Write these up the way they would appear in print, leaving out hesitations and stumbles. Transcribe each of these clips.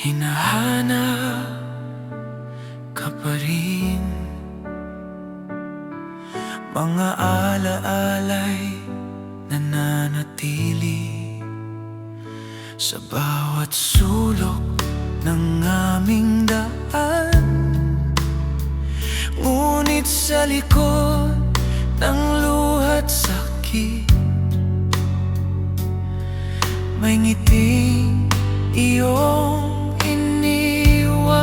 hinahanap ka pa rin. Mga alaala'y nananatili sa bawat sulok ng aming daan. Ngunit sa likod ng luha't sakit, may ngiting iyong iniwan.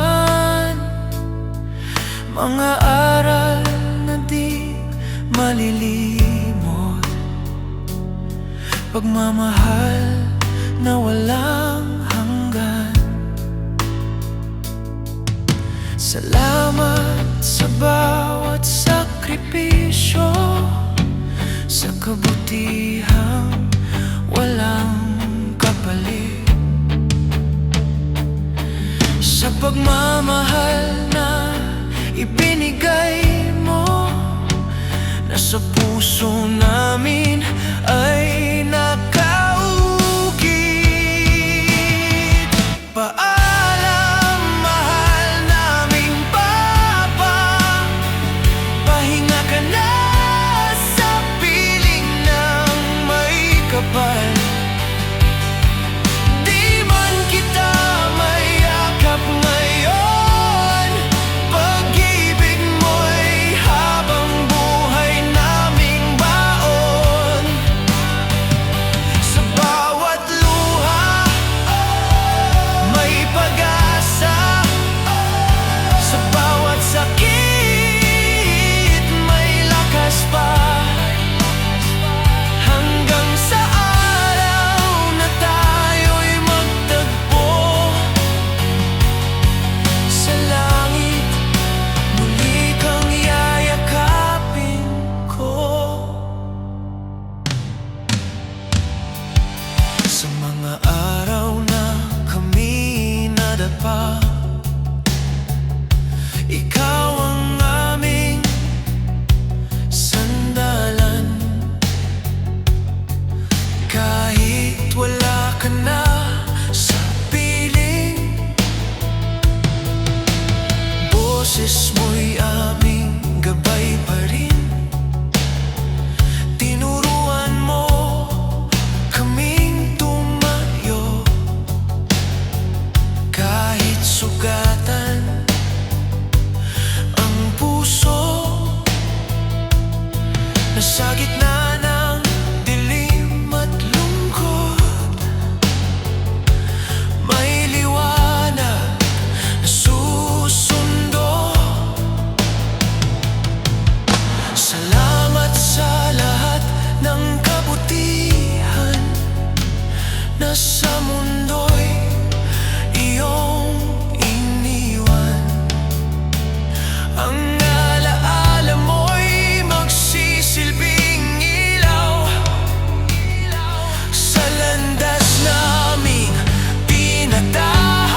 Mga aral na di malilimot, pagmamahal na walang hanggan. Salamat sa bawat sakripisyo, sa kabutihang walang kapalit, sa pagmamahal na ibinigay mo, na sa puso namin ay nakaukit. Paalam, mahal naming Papa, pahinga ka na sa piling ng may kapal. Di man kita mayakap ngayon, pag-ibig mo'y habang buhay naming baon. Sa bawat luha may pag-asa, sa bawat sakit may lakas pa, hanggang sa araw na tayo'y magtagpo sa langit. Muli kang yayakapin ko. Sa mga araw na kami nadapa, ikaw ang aming sandalan. Kahit wala ka na sa piling, boses mo'y aming gabay pa rin. Tinuruan mo kaming tumayo, kahit sugatan ang puso. Na sa gitna ng dilim at lungkot, may liwanag na susundo. Salamat sa lahat ng kabutihan na sa mundo'y iyong iniwan. Ang alaala mo'y magsisilbing ilaw sa landas naming tinatahak.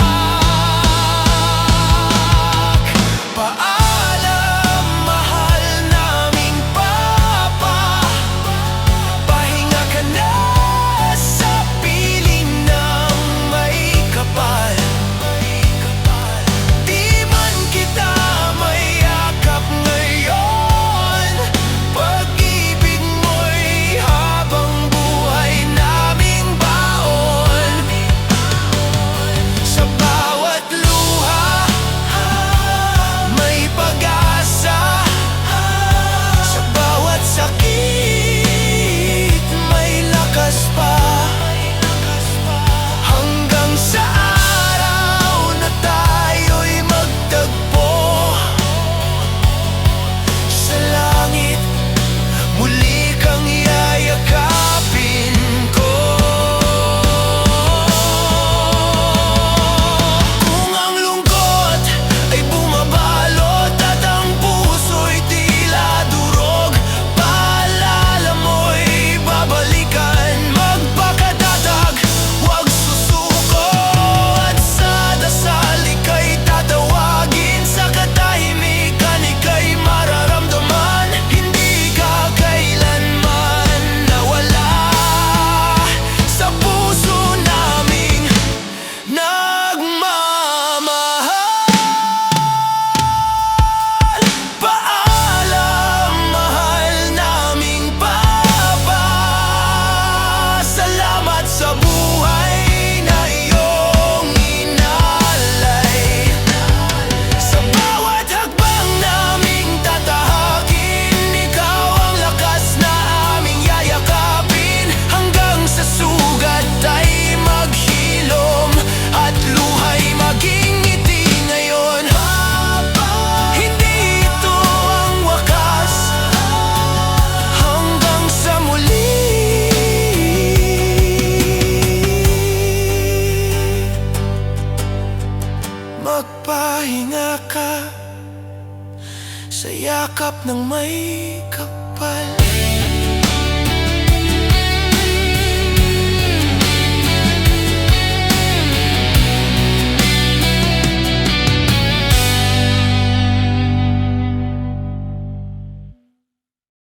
Paalam, mahal naming Papa, pahinga ka na sa piling ng Magpahinga ka sa yakap ng may kapal.